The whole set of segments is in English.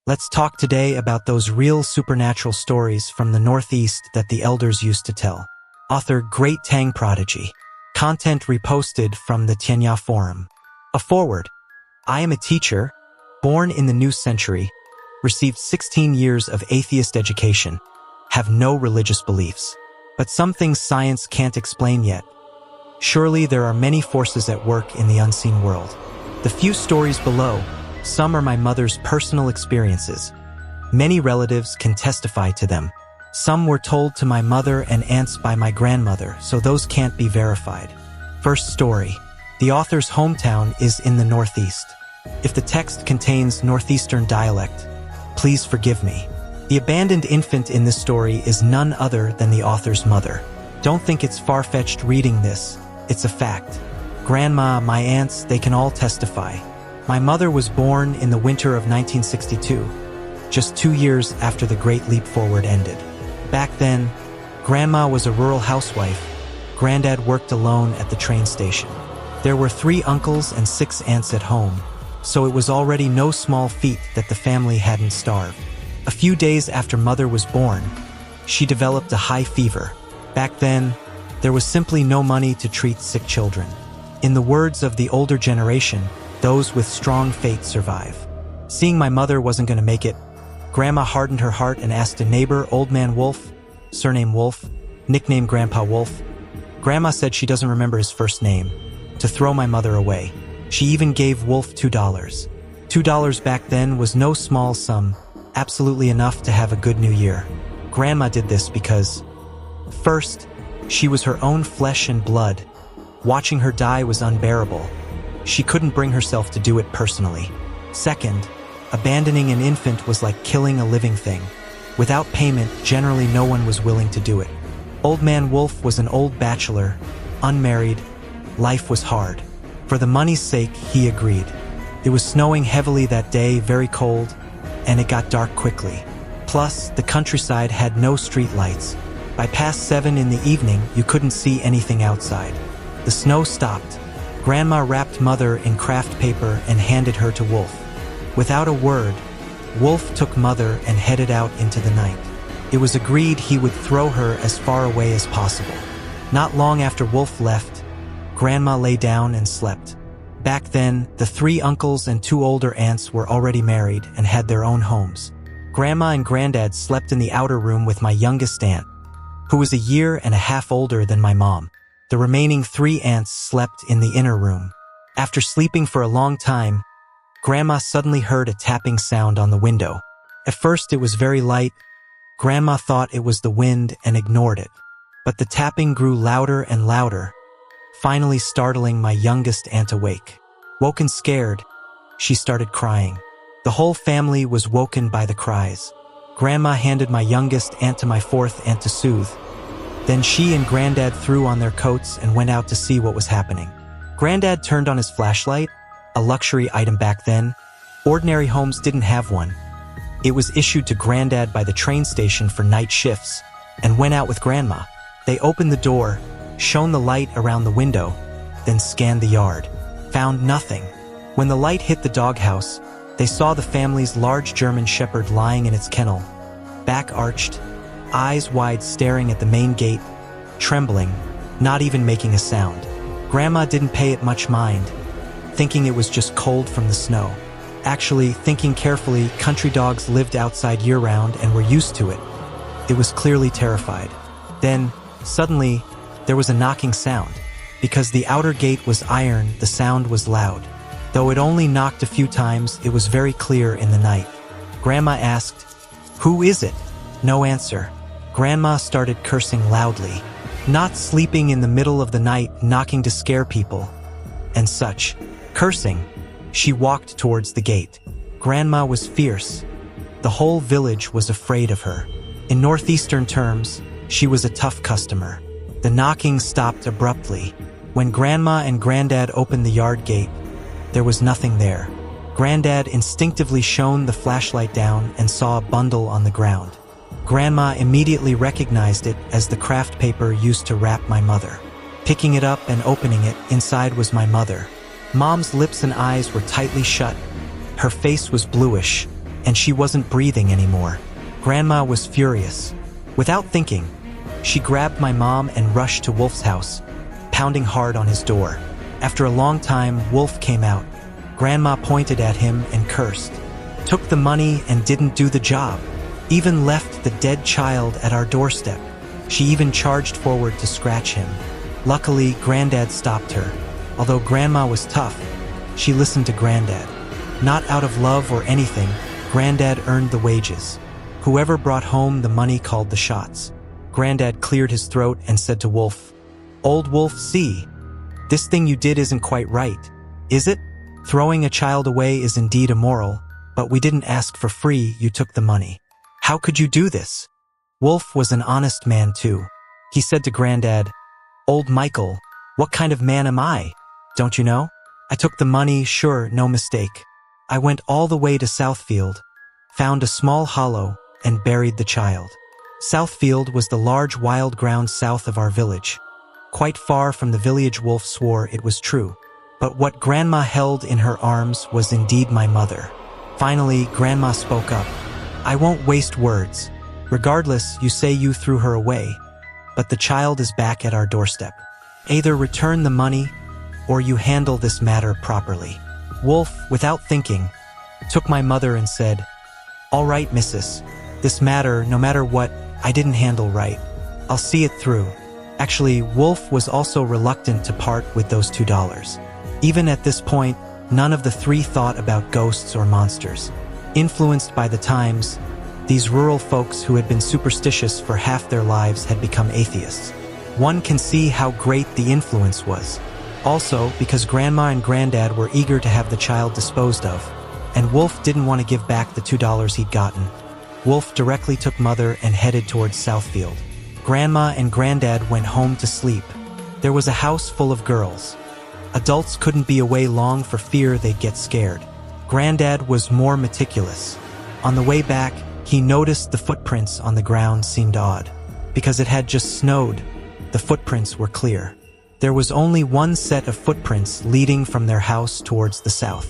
Let's talk today about those real supernatural stories from the Northeast that the elders used to tell. Author Great Tang Prodigy. Content reposted from the Tianya Forum. A foreword. I am a teacher, born in the new century, received 16 years of atheist education, have no religious beliefs. But some things science can't explain yet. Surely there are many forces at work in the unseen world. The few stories below, some are my mother's personal experiences. Many relatives can testify to them. Some were told to my mother and aunts by my grandmother, so those can't be verified. First story. The author's hometown is in the Northeast. If the text contains Northeastern dialect, please forgive me. The abandoned infant in this story is none other than the author's mother. Don't think it's far-fetched reading this. It's a fact. Grandma, my aunts, they can all testify. My mother was born in the winter of 1962, just 2 years after the Great Leap Forward ended. Back then, Grandma was a rural housewife. Granddad worked alone at the train station. There were 3 uncles and 6 aunts at home, so it was already no small feat that the family hadn't starved. A few days after Mother was born, she developed a high fever. Back then, there was simply no money to treat sick children. In the words of the older generation, those with strong faith survive. Seeing my mother wasn't going to make it, Grandma hardened her heart and asked a neighbor, Old Man Wolf, surname Wolf, nicknamed Grandpa Wolf. Grandma said she doesn't remember his first name, to throw my mother away. She even gave Wolf $2. $2 back then was no small sum, absolutely enough to have a good new year. Grandma did this because, first, she was her own flesh and blood. Watching her die was unbearable. She couldn't bring herself to do it personally. Second, abandoning an infant was like killing a living thing. Without payment, generally no one was willing to do it. Old Man Wolf was an old bachelor, unmarried. Life was hard. For the money's sake, he agreed. It was snowing heavily that day, very cold, and it got dark quickly. Plus, the countryside had no street lights. By past 7 in the evening, you couldn't see anything outside. The snow stopped. Grandma wrapped Mother in craft paper and handed her to Wolf. Without a word, Wolf took Mother and headed out into the night. It was agreed he would throw her as far away as possible. Not long after Wolf left, Grandma lay down and slept. Back then, the 3 uncles and 2 older aunts were already married and had their own homes. Grandma and Granddad slept in the outer room with my youngest aunt, who was a year and a half older than my mom. The remaining 3 aunts slept in the inner room. After sleeping for a long time, Grandma suddenly heard a tapping sound on the window. At first it was very light. Grandma thought it was the wind and ignored it. But the tapping grew louder and louder, finally startling my youngest aunt awake. Woken scared, she started crying. The whole family was woken by the cries. Grandma handed my youngest aunt to my 4th aunt to soothe. Then she and Granddad threw on their coats and went out to see what was happening. Granddad turned on his flashlight, a luxury item back then. Ordinary homes didn't have one. It was issued to Granddad by the train station for night shifts, and went out with Grandma. They opened the door, shone the light around the window, then scanned the yard. Found nothing. When the light hit the doghouse, they saw the family's large German shepherd lying in its kennel, back arched, eyes wide staring at the main gate, trembling, not even making a sound. Grandma didn't pay it much mind, thinking it was just cold from the snow. Actually, thinking carefully, country dogs lived outside year-round and were used to it. It was clearly terrified. Then, suddenly, there was a knocking sound. Because the outer gate was iron, the sound was loud. Though it only knocked a few times, it was very clear in the night. Grandma asked, "Who is it?" No answer. Grandma started cursing loudly. Not sleeping in the middle of the night, knocking to scare people, and such. Cursing, she walked towards the gate. Grandma was fierce. The whole village was afraid of her. In northeastern terms, she was a tough customer. The knocking stopped abruptly. When Grandma and Granddad opened the yard gate, there was nothing there. Granddad instinctively shone the flashlight down and saw a bundle on the ground. Grandma immediately recognized it as the craft paper used to wrap my mother. Picking it up and opening it, inside was my mother. Mom's lips and eyes were tightly shut. Her face was bluish, and she wasn't breathing anymore. Grandma was furious. Without thinking, she grabbed my mom and rushed to Wolf's house, pounding hard on his door. After a long time, Wolf came out. Grandma pointed at him and cursed. Took the money and didn't do the job. Even left the dead child at our doorstep. She even charged forward to scratch him. Luckily, Granddad stopped her. Although Grandma was tough, she listened to Granddad. Not out of love or anything, Granddad earned the wages. Whoever brought home the money called the shots. Granddad cleared his throat and said to Wolf, "Old Wolf, see, this thing you did isn't quite right, is it? Throwing a child away is indeed immoral, but we didn't ask for free, you took the money. How could you do this?" Wolf was an honest man too. He said to Granddad, "Old Michael, what kind of man am I? Don't you know? I took the money, sure, no mistake. I went all the way to Southfield, found a small hollow, and buried the child." Southfield was the large wild ground south of our village. Quite far from the village. Wolf swore it was true. But what Grandma held in her arms was indeed my mother. Finally, Grandma spoke up. "I won't waste words. Regardless, you say you threw her away, but the child is back at our doorstep. Either return the money, or you handle this matter properly." Wolf, without thinking, took my mother and said, "All right, missus. This matter, no matter what, I didn't handle right. I'll see it through." Actually, Wolf was also reluctant to part with those $2. Even at this point, none of the three thought about ghosts or monsters. Influenced by the times, these rural folks who had been superstitious for half their lives had become atheists. One can see how great the influence was. Also, because Grandma and Granddad were eager to have the child disposed of, and Wolf didn't want to give back the $2 he'd gotten. Wolf directly took Mother and headed towards Southfield. Grandma and Granddad went home to sleep. There was a house full of girls. Adults couldn't be away long for fear they'd get scared. Granddad was more meticulous. On the way back, he noticed the footprints on the ground seemed odd. Because it had just snowed, the footprints were clear. There was only one set of footprints leading from their house towards the south.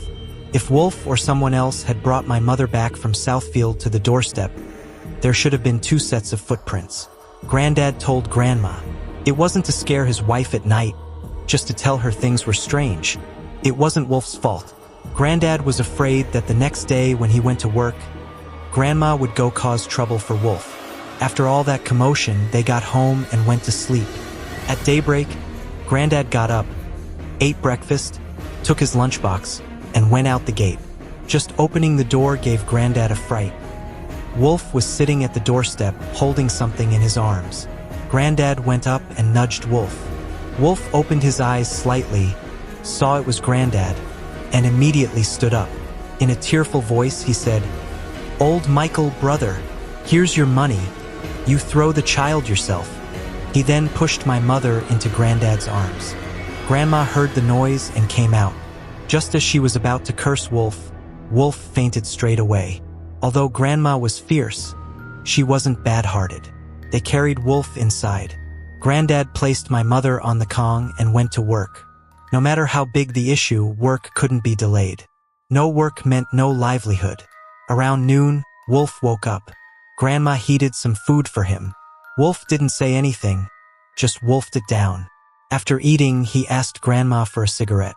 If Wolf or someone else had brought my mother back from Southfield to the doorstep, there should have been two sets of footprints. Granddad told Grandma. It wasn't to scare his wife at night, just to tell her things were strange. It wasn't Wolf's fault. Granddad was afraid that the next day when he went to work, Grandma would go cause trouble for Wolf. After all that commotion, they got home and went to sleep. At daybreak, Granddad got up, ate breakfast, took his lunchbox, and went out the gate. Just opening the door gave Granddad a fright. Wolf was sitting at the doorstep, holding something in his arms. Granddad went up and nudged Wolf. Wolf opened his eyes slightly, saw it was Granddad, and immediately stood up. In a tearful voice, he said, "Old Michael, brother, here's your money. You throw the child yourself." He then pushed my mother into Granddad's arms. Grandma heard the noise and came out. Just as she was about to curse Wolf, Wolf fainted straight away. Although Grandma was fierce, she wasn't bad-hearted. They carried Wolf inside. Granddad placed my mother on the Kong and went to work. No matter how big the issue, work couldn't be delayed. No work meant no livelihood. Around noon, Wolf woke up. Grandma heated some food for him. Wolf didn't say anything, just wolfed it down. After eating, he asked Grandma for a cigarette.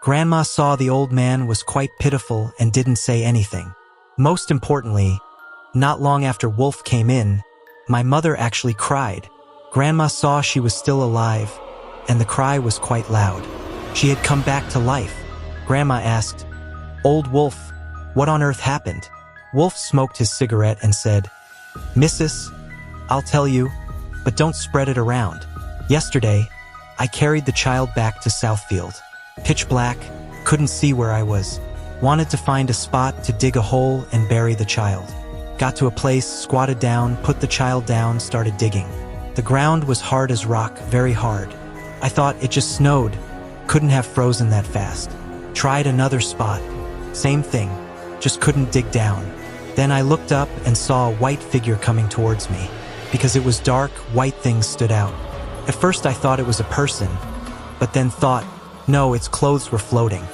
Grandma saw the old man was quite pitiful and didn't say anything. Most importantly, not long after Wolf came in, my mother actually cried. Grandma saw she was still alive, and the cry was quite loud. She had come back to life. Grandma asked, "Old Wolf, what on earth happened?" Wolf smoked his cigarette and said, "Missus, I'll tell you, but don't spread it around. Yesterday, I carried the child back to Southfield. Pitch black, couldn't see where I was. Wanted to find a spot to dig a hole and bury the child. Got to a place, squatted down, put the child down, started digging. The ground was hard as rock, very hard. I thought it just snowed, couldn't have frozen that fast. Tried another spot, same thing, just couldn't dig down. Then I looked up and saw a white figure coming towards me. Because it was dark, white things stood out. At first I thought it was a person, but then thought, no, its clothes were floating.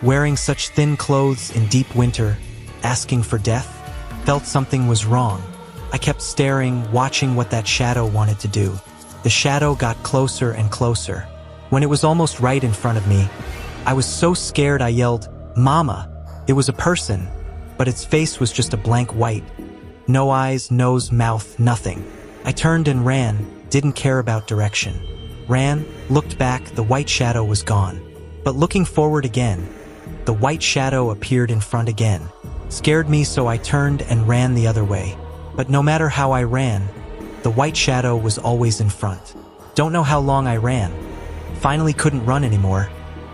Wearing such thin clothes in deep winter, asking for death? Felt something was wrong. I kept staring, watching what that shadow wanted to do. The shadow got closer and closer. When it was almost right in front of me, I was so scared I yelled, "Mama!" It was a person, but its face was just a blank white. No eyes, nose, mouth, nothing. I turned and ran, didn't care about direction. Ran, looked back, the white shadow was gone. But looking forward again, the white shadow appeared in front again. Scared me, so I turned and ran the other way. But no matter how I ran, the white shadow was always in front. Don't know how long I ran. Finally couldn't run anymore.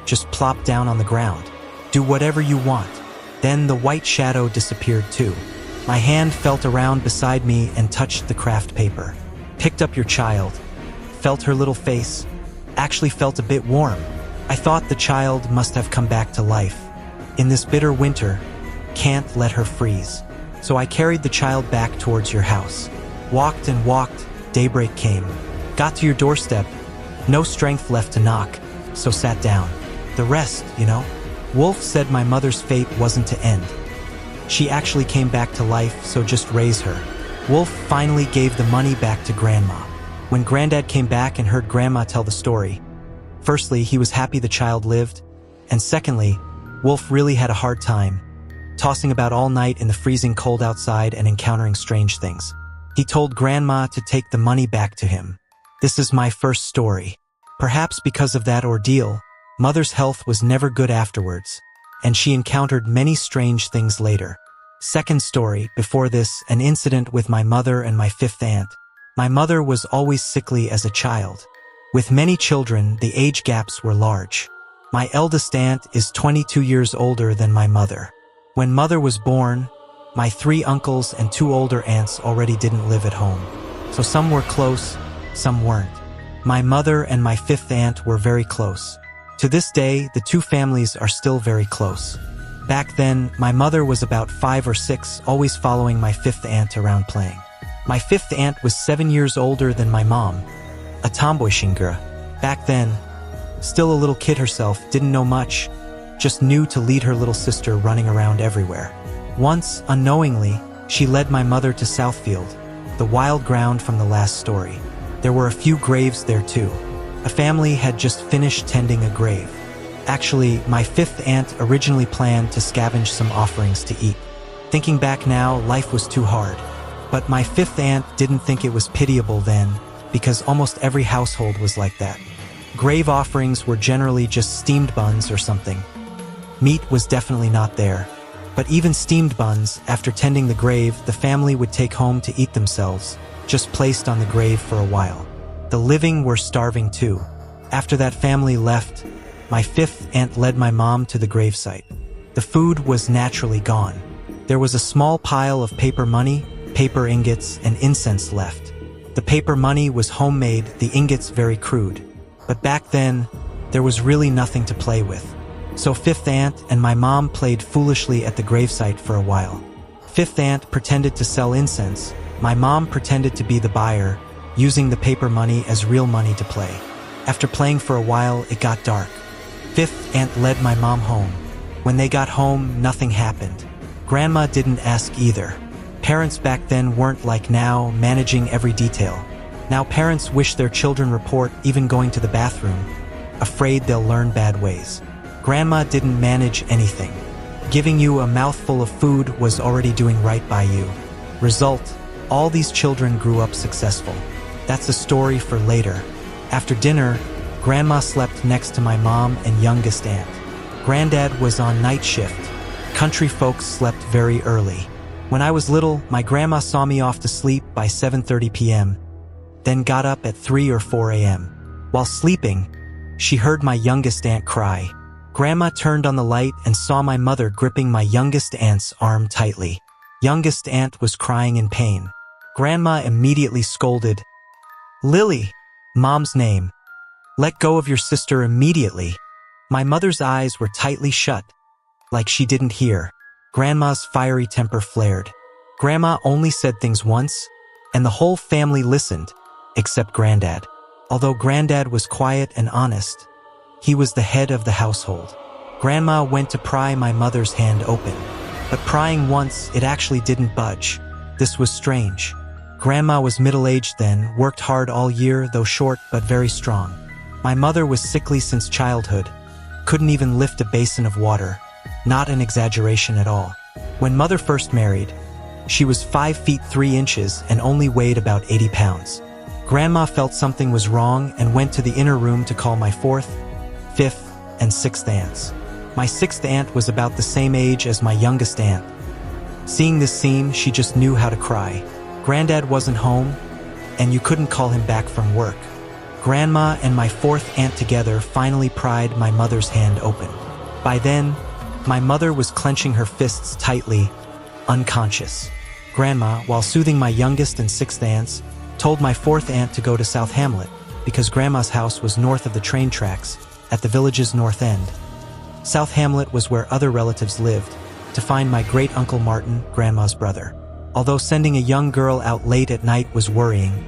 Just plopped down on the ground. Do whatever you want. Then the white shadow disappeared too. My hand felt around beside me and touched the craft paper. Picked up your child. Felt her little face. Actually felt a bit warm. I thought the child must have come back to life. In this bitter winter, can't let her freeze. So I carried the child back towards your house. Walked and walked, daybreak came. Got to your doorstep, no strength left to knock, so sat down. The rest, you know? Wolf said my mother's fate wasn't to end. She actually came back to life, so just raise her. Wolf finally gave the money back to Grandma. When Granddad came back and heard Grandma tell the story, firstly, he was happy the child lived, and secondly, Wolf really had a hard time, tossing about all night in the freezing cold outside and encountering strange things. He told Grandma to take the money back to him. This is my first story. Perhaps because of that ordeal, Mother's health was never good afterwards, and she encountered many strange things later. Second story, before this, an incident with my mother and my fifth aunt. My mother was always sickly as a child. With many children, the age gaps were large. My eldest aunt is 22 years older than my mother. When Mother was born, my 3 uncles and 2 older aunts already didn't live at home. So some were close, some weren't. My mother and my fifth aunt were very close. To this day, the 2 families are still very close. Back then, my mother was about 5 or 6, always following my fifth aunt around playing. My fifth aunt was 7 years older than my mom, a tomboy shingura. Back then, still a little kid herself, didn't know much, just knew to lead her little sister running around everywhere. Once, unknowingly, she led my mother to Southfield, the wild ground from the last story. There were a few graves there too. A family had just finished tending a grave. Actually, my fifth aunt originally planned to scavenge some offerings to eat. Thinking back now, life was too hard. But my fifth aunt didn't think it was pitiable then, because almost every household was like that. Grave offerings were generally just steamed buns or something. Meat was definitely not there. But even steamed buns, after tending the grave, the family would take home to eat themselves, just placed on the grave for a while. The living were starving too. After that family left, my fifth aunt led my mom to the gravesite. The food was naturally gone. There was a small pile of paper money, paper ingots, and incense left. The paper money was homemade, the ingots very crude. But back then, there was really nothing to play with. So fifth aunt and my mom played foolishly at the gravesite for a while. Fifth aunt pretended to sell incense. My mom pretended to be the buyer, using the paper money as real money to play. After playing for a while, it got dark. Fifth aunt led my mom home. When they got home, nothing happened. Grandma didn't ask either. Parents back then weren't like now, managing every detail. Now parents wish their children report even going to the bathroom, afraid they'll learn bad ways. Grandma didn't manage anything. Giving you a mouthful of food was already doing right by you. Result, all these children grew up successful. That's a story for later. After dinner, Grandma slept next to my mom and youngest aunt. Granddad was on night shift. Country folks slept very early. When I was little, my grandma saw me off to sleep by 7:30 p.m., then got up at 3 or 4 a.m. While sleeping, she heard my youngest aunt cry. Grandma turned on the light and saw my mother gripping my youngest aunt's arm tightly. Youngest aunt was crying in pain. Grandma immediately scolded, "Lily, Mom's name. Let go of your sister immediately." My mother's eyes were tightly shut, like she didn't hear. Grandma's fiery temper flared. Grandma only said things once, and the whole family listened, except Granddad. Although Granddad was quiet and honest, he was the head of the household. Grandma went to pry my mother's hand open. but prying once, it actually didn't budge. This was strange. Grandma was middle-aged then, worked hard all year, though short but very strong. My mother was sickly since childhood, couldn't even lift a basin of water. Not an exaggeration at all. When mother first married, she was 5 feet 3 inches and only weighed about 80 pounds. Grandma felt something was wrong and went to the inner room to call my 4th, 5th, and 6th aunts. My 6th aunt was about the same age as my youngest aunt. Seeing this scene, she just knew how to cry. Granddad wasn't home, and you couldn't call him back from work. Grandma and my 4th aunt together finally pried my mother's hand open. By then, my mother was clenching her fists tightly, unconscious. Grandma, while soothing my youngest and 6th aunts, told my 4th aunt to go to South Hamlet because Grandma's house was north of the train tracks at the village's north end. South Hamlet was where other relatives lived, to find my great-uncle Martin, Grandma's brother. Although sending a young girl out late at night was worrying,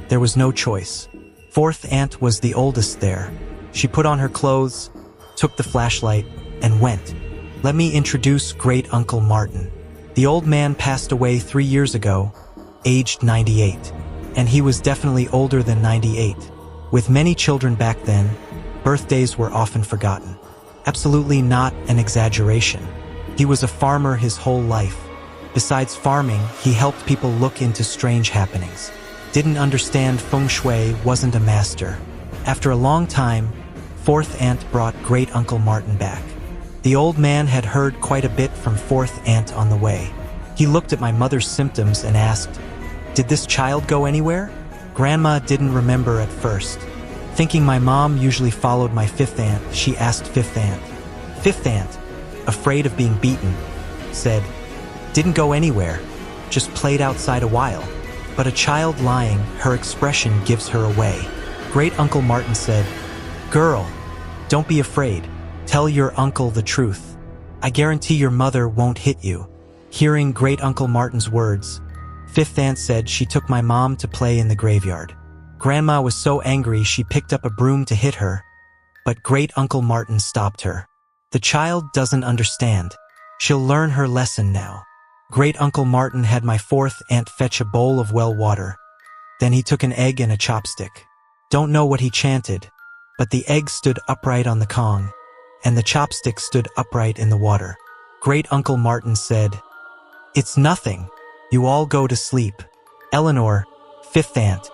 there was no choice. 4th aunt was the oldest there. She put on her clothes, took the flashlight, and went. Let me introduce great-uncle Martin. The old man passed away 3 years ago, aged 98. And he was definitely older than 98. With many children back then, birthdays were often forgotten. Absolutely not an exaggeration. He was a farmer his whole life. Besides farming, he helped people look into strange happenings. Didn't understand feng shui, wasn't a master. After a long time, 4th aunt brought great-uncle Martin back. The old man had heard quite a bit from 4th aunt on the way. He looked at my mother's symptoms and asked, "Did this child go anywhere?" Grandma didn't remember at first. Thinking my mom usually followed my 5th aunt, she asked 5th aunt. 5th aunt, afraid of being beaten, said, "Didn't go anywhere, just played outside a while." But a child lying, her expression gives her away. Great-uncle Martin said, "Girl, don't be afraid. Tell your uncle the truth. I guarantee your mother won't hit you." Hearing great-uncle Martin's words, 5th aunt said she took my mom to play in the graveyard. Grandma was so angry she picked up a broom to hit her, but great-uncle Martin stopped her. The child doesn't understand. She'll learn her lesson now. Great-uncle Martin had my 4th aunt fetch a bowl of well water. Then he took an egg and a chopstick. Don't know what he chanted, but the egg stood upright on the Kong, and the chopstick stood upright in the water. Great-uncle Martin said, "It's nothing. You all go to sleep. Eleanor, 5th aunt,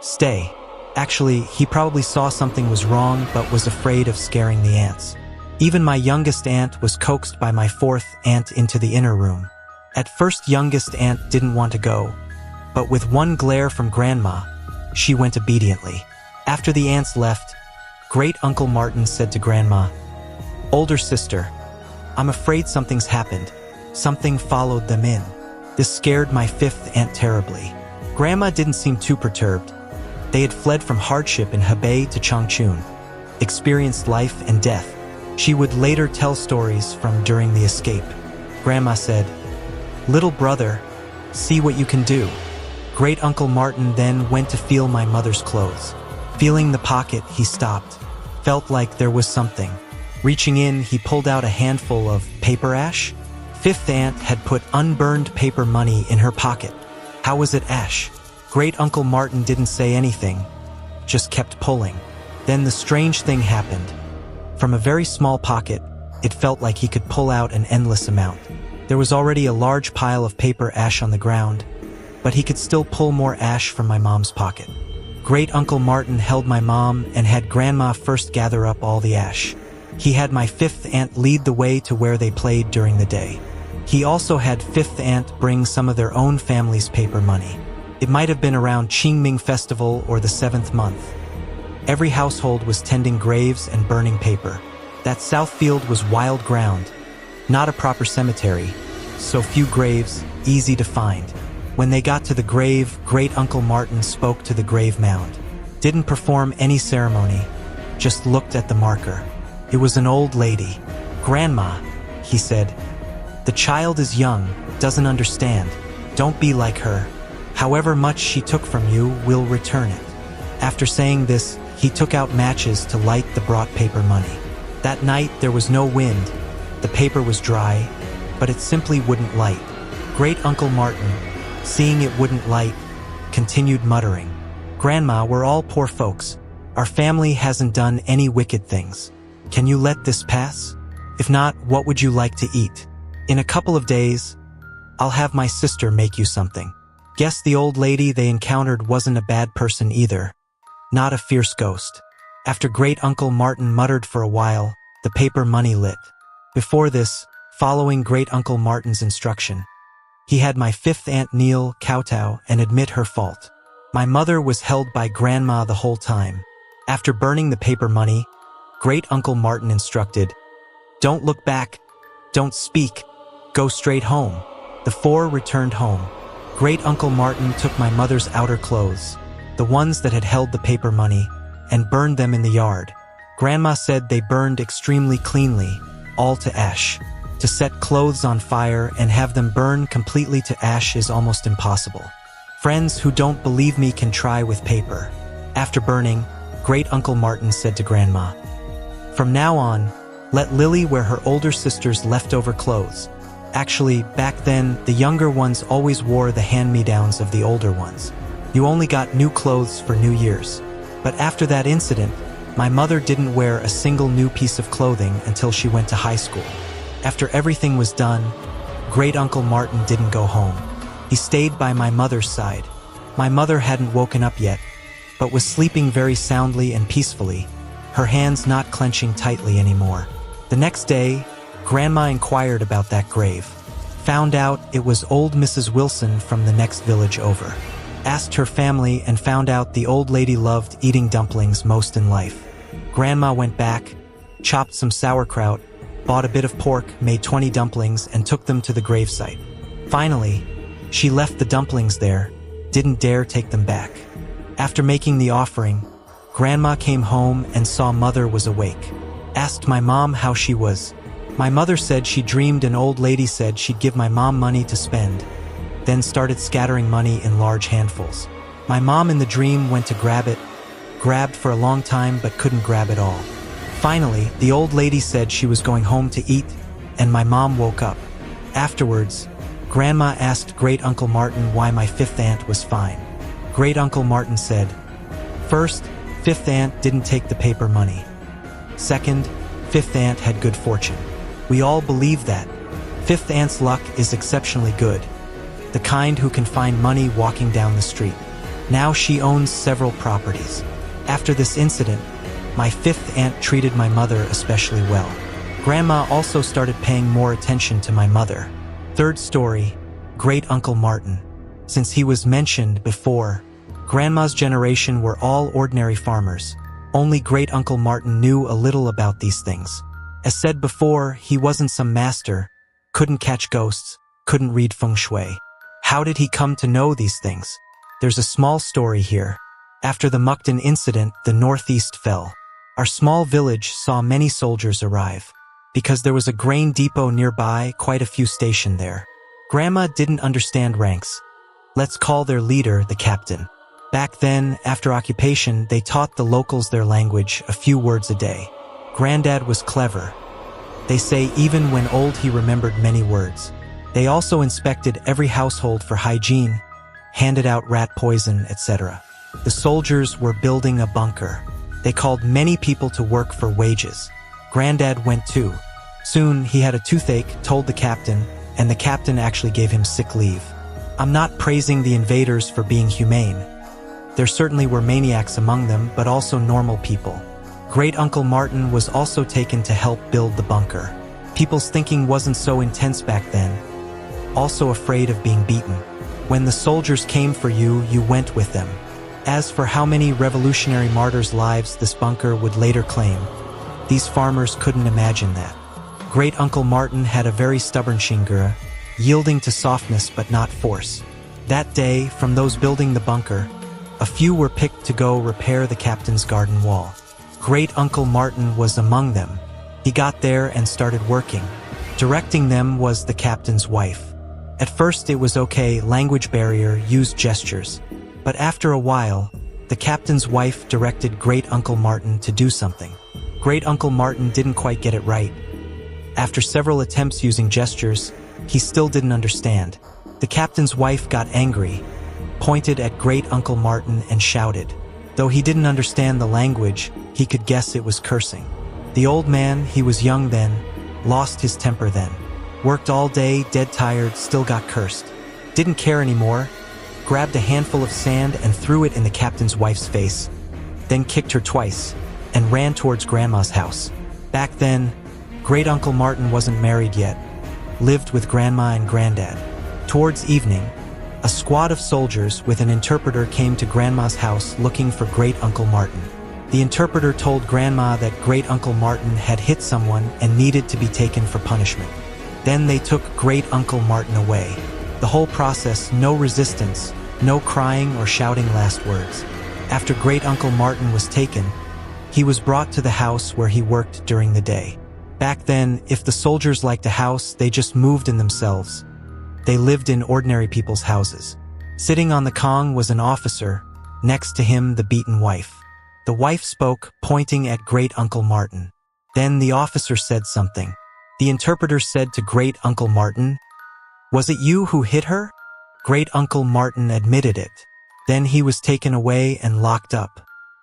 stay." Actually, he probably saw something was wrong but was afraid of scaring the aunts. Even my youngest aunt was coaxed by my 4th aunt into the inner room. At first, youngest aunt didn't want to go, but with one glare from Grandma, she went obediently. After the aunts left, great-uncle Martin said to Grandma, "Older sister, I'm afraid something's happened. Something followed them in." This scared my 5th aunt terribly. Grandma didn't seem too perturbed. They had fled from hardship in Hebei to Changchun, experienced life and death. She would later tell stories from during the escape. Grandma said, "Little brother, see what you can do." Great-uncle Martin then went to feel my mother's clothes. Feeling the pocket, he stopped. Felt like there was something. Reaching in, he pulled out a handful of paper ash. 5th aunt had put unburned paper money in her pocket. How was it ash? Great-uncle Martin didn't say anything, just kept pulling. Then the strange thing happened. From a very small pocket, it felt like he could pull out an endless amount. There was already a large pile of paper ash on the ground, but he could still pull more ash from my mom's pocket. Great-uncle Martin held my mom and had Grandma first gather up all the ash. He had my 5th aunt lead the way to where they played during the day. He also had 5th aunt bring some of their own family's paper money. It might have been around Qingming Festival or the 7th month. Every household was tending graves and burning paper. That south field was wild ground, not a proper cemetery, so few graves, easy to find. When they got to the grave, great-uncle Martin spoke to the grave mound. Didn't perform any ceremony, just looked at the marker. It was an old lady. "Grandma," he said, "the child is young, doesn't understand. Don't be like her. However much she took from you, we'll return it." After saying this, he took out matches to light the brought paper money. That night, there was no wind. The paper was dry, but it simply wouldn't light. Great Uncle Martin, seeing it wouldn't light, continued muttering, "Grandma, we're all poor folks. Our family hasn't done any wicked things. Can you let this pass? If not, what would you like to eat? In a couple of days, I'll have my sister make you something." Guess the old lady they encountered wasn't a bad person either. Not a fierce ghost. After Great Uncle Martin muttered for a while, the paper money lit. Before this, following Great Uncle Martin's instruction, he had my fifth aunt kneel, kowtow, and admit her fault. My mother was held by Grandma the whole time. After burning the paper money, Great Uncle Martin instructed, "Don't look back, don't speak, go straight home." The four returned home. Great Uncle Martin took my mother's outer clothes, the ones that had held the paper money, and burned them in the yard. Grandma said they burned extremely cleanly, all to ash. To set clothes on fire and have them burn completely to ash is almost impossible. Friends who don't believe me can try with paper. After burning, Great Uncle Martin said to Grandma, "From now on, let Lily wear her older sister's leftover clothes." Actually, back then, the younger ones always wore the hand-me-downs of the older ones. You only got new clothes for New Year's. But after that incident, my mother didn't wear a single new piece of clothing until she went to high school. After everything was done, Great Uncle Martin didn't go home. He stayed by my mother's side. My mother hadn't woken up yet, but was sleeping very soundly and peacefully, her hands not clenching tightly anymore. The next day, Grandma inquired about that grave. Found out it was old Mrs. Wilson from the next village over. Asked her family and found out the old lady loved eating dumplings most in life. Grandma went back, chopped some sauerkraut, bought a bit of pork, made 20 dumplings, and took them to the gravesite. Finally, she left the dumplings there, didn't dare take them back. After making the offering, Grandma came home and saw Mother was awake. Asked my mom how she was. My mother said she dreamed an old lady said she'd give my mom money to spend, then started scattering money in large handfuls. My mom in the dream went to grab it, grabbed for a long time but couldn't grab it all. Finally, the old lady said she was going home to eat, and my mom woke up. Afterwards, Grandma asked Great Uncle Martin why my fifth aunt was fine. Great Uncle Martin said, "First, fifth aunt didn't take the paper money. Second, fifth aunt had good fortune. We all believe that. Fifth aunt's luck is exceptionally good. The kind who can find money walking down the street. Now she owns several properties. After this incident, my fifth aunt treated my mother especially well. Grandma also started paying more attention to my mother." Third story, Great Uncle Martin. Since he was mentioned before, Grandma's generation were all ordinary farmers. Only Great Uncle Martin knew a little about these things. As said before, he wasn't some master, couldn't catch ghosts, couldn't read feng shui. How did he come to know these things? There's a small story here. After the Mukden incident, the Northeast fell. Our small village saw many soldiers arrive. Because there was a grain depot nearby, quite a few stationed there. Grandma didn't understand ranks. Let's call their leader the captain. Back then, after occupation, they taught the locals their language, a few words a day. Granddad was clever. They say even when old he remembered many words. They also inspected every household for hygiene, handed out rat poison, etc. The soldiers were building a bunker. They called many people to work for wages. Granddad went too. Soon he had a toothache, told the captain, and the captain actually gave him sick leave. I'm not praising the invaders for being humane. There certainly were maniacs among them, but also normal people. Great Uncle Martin was also taken to help build the bunker. People's thinking wasn't so intense back then. Also afraid of being beaten. When the soldiers came for you, you went with them. As for how many revolutionary martyrs' lives this bunker would later claim, these farmers couldn't imagine that. Great Uncle Martin had a very stubborn shingura, yielding to softness but not force. That day, from those building the bunker, a few were picked to go repair the captain's garden wall. Great Uncle Martin was among them. He got there and started working. Directing them was the captain's wife. At first it was okay, language barrier, used gestures. But after a while, the captain's wife directed Great Uncle Martin to do something. Great Uncle Martin didn't quite get it right. After several attempts using gestures, He still didn't understand. The captain's wife got angry, pointed at Great Uncle Martin and shouted. Though he didn't understand the language, he could guess it was cursing. The old man, he was young then, lost his temper then. Worked all day, dead tired, still got cursed. Didn't care anymore, grabbed a handful of sand and threw it in the captain's wife's face, then kicked her twice, and ran towards Grandma's house. Back then, Great Uncle Martin wasn't married yet, lived with Grandma and Granddad. Towards evening, a squad of soldiers with an interpreter came to Grandma's house looking for Great Uncle Martin. The interpreter told Grandma that Great Uncle Martin had hit someone and needed to be taken for punishment. Then they took Great Uncle Martin away. The whole process, no resistance, no crying or shouting last words. After Great Uncle Martin was taken, he was brought to the house where he worked during the day. Back then, if the soldiers liked a house, they just moved in themselves. They lived in ordinary people's houses. Sitting on the Kong was an officer, next to him the beaten wife. The wife spoke, pointing at Great Uncle Martin. Then the officer said something. The interpreter said to Great Uncle Martin, "Was it you who hit her?" Great Uncle Martin admitted it. Then he was taken away and locked up.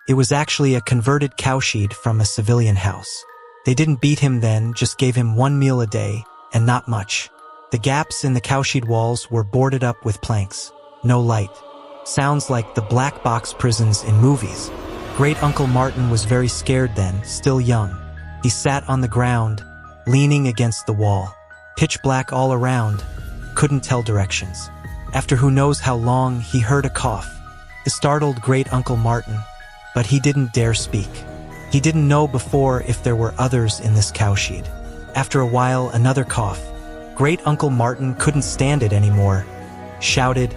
It was actually a converted cowshed from a civilian house. They didn't beat him then, just gave him 1 meal a day, and not much. The gaps in the cowshed walls were boarded up with planks. No light. Sounds like the black box prisons in movies. Great Uncle Martin was very scared then, still young. He sat on the ground, leaning against the wall. Pitch black all around, couldn't tell directions. After who knows how long, he heard a cough. It startled Great Uncle Martin, but he didn't dare speak. He didn't know before if there were others in this cowshed. After a while, another cough. Great Uncle Martin couldn't stand it anymore. Shouted,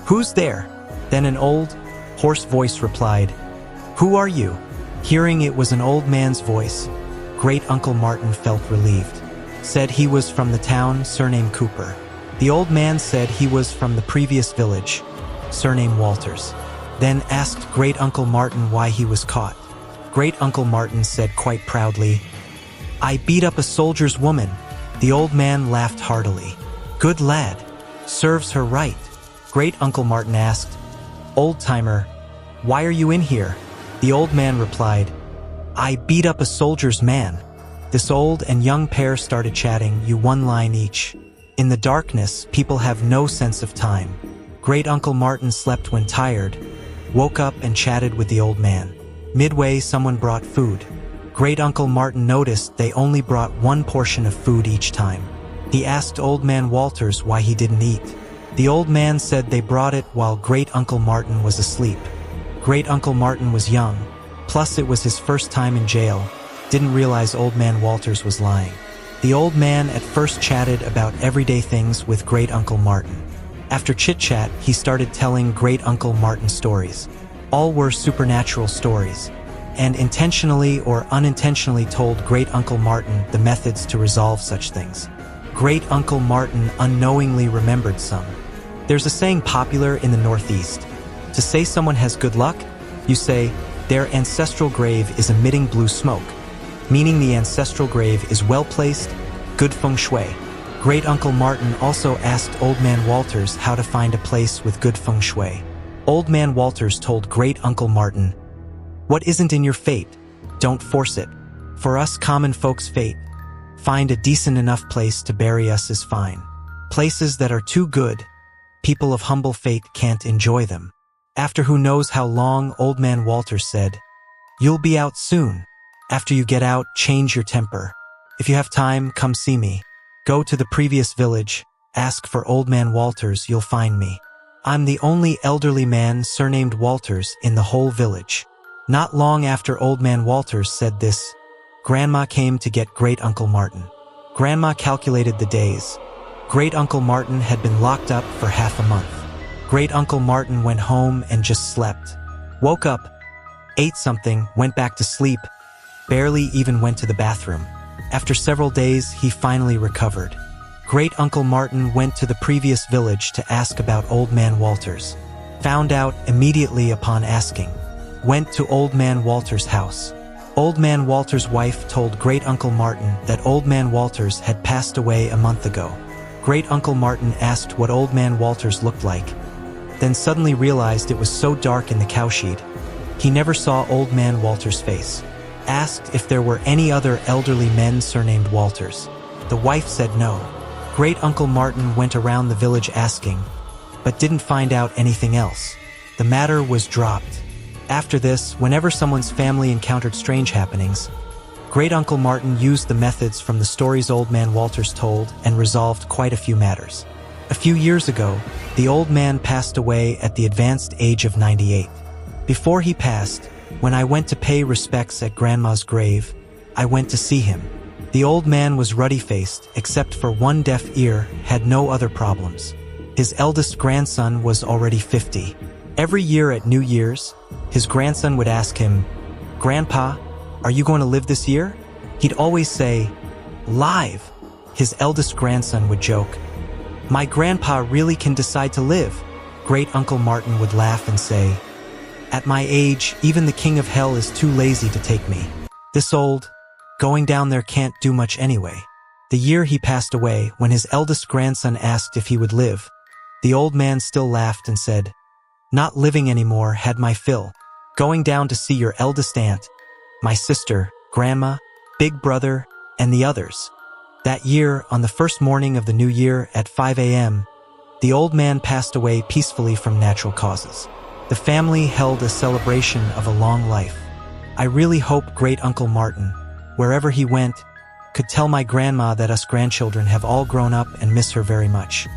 "Who's there?" Then an old, hoarse voice replied, "Who are you?" Hearing it was an old man's voice, Great Uncle Martin felt relieved. Said he was from the town, surname Cooper. The old man said he was from the previous village, surname Walters. Then asked Great Uncle Martin why he was caught. Great Uncle Martin said quite proudly, "I beat up a soldier's woman." The old man laughed heartily. "Good lad. Serves her right." Great Uncle Martin asked, "Old-timer, why are you in here?" The old man replied, "I beat up a soldier's man." This old and young pair started chatting, one line each. In the darkness, people have no sense of time. Great Uncle Martin slept when tired, woke up and chatted with the old man. Midway, someone brought food. Great Uncle Martin noticed they only brought one portion of food each time. He asked Old Man Walters why he didn't eat. The old man said they brought it while Great Uncle Martin was asleep. Great Uncle Martin was young, plus it was his first time in jail. Didn't realize Old Man Walters was lying. The old man at first chatted about everyday things with Great Uncle Martin. After chit-chat, he started telling Great Uncle Martin stories. All were supernatural stories, and intentionally or unintentionally told Great Uncle Martin the methods to resolve such things. Great Uncle Martin unknowingly remembered some. There's a saying popular in the Northeast. To say someone has good luck, you say, "Their ancestral grave is emitting blue smoke," meaning the ancestral grave is well-placed, good feng shui. Great Uncle Martin also asked Old Man Walters how to find a place with good feng shui. Old Man Walters told Great Uncle Martin, "What isn't in your fate, don't force it. For us common folks' fate, find a decent enough place to bury us is fine. Places that are too good, people of humble fate can't enjoy them." After who knows how long, Old Man Walters said, "You'll be out soon. After you get out, change your temper. If you have time, come see me. Go to the previous village, ask for Old Man Walters, you'll find me. I'm the only elderly man surnamed Walters in the whole village." Not long after Old Man Walters said this, Grandma came to get Great Uncle Martin. Grandma calculated the days. Great Uncle Martin had been locked up for half a month. Great Uncle Martin went home and just slept. Woke up, ate something, went back to sleep, barely even went to the bathroom. After several days, he finally recovered. Great Uncle Martin went to the previous village to ask about Old Man Walters. Found out immediately upon asking. Went to Old Man Walters' house. Old Man Walters' wife told Great Uncle Martin that Old Man Walters had passed away a month ago. Great Uncle Martin asked what Old Man Walters looked like, then suddenly realized it was so dark in the cowshed. He never saw Old Man Walters' face. Asked if there were any other elderly men surnamed Walters. The wife said no. Great Uncle Martin went around the village asking, but didn't find out anything else. The matter was dropped. After this, whenever someone's family encountered strange happenings, Great Uncle Martin used the methods from the stories Old Man Walters told and resolved quite a few matters. A few years ago, the old man passed away at the advanced age of 98. Before he passed, when I went to pay respects at Grandma's grave, I went to see him. The old man was ruddy-faced, except for one deaf ear, had no other problems. His eldest grandson was already 50. Every year at New Year's, his grandson would ask him, "Grandpa, are you going to live this year?" He'd always say, "Live." His eldest grandson would joke, "My grandpa really can decide to live." Great Uncle Martin would laugh and say, "At my age, even the king of hell is too lazy to take me. This old, going down there can't do much anyway." The year he passed away, when his eldest grandson asked if he would live, the old man still laughed and said, "Not living anymore, had my fill. Going down to see your eldest aunt, my sister, grandma, big brother, and the others." That year, on the first morning of the new year at 5 a.m., the old man passed away peacefully from natural causes. The family held a celebration of a long life. I really hope Great Uncle Martin, wherever he went, could tell my grandma that us grandchildren have all grown up and miss her very much.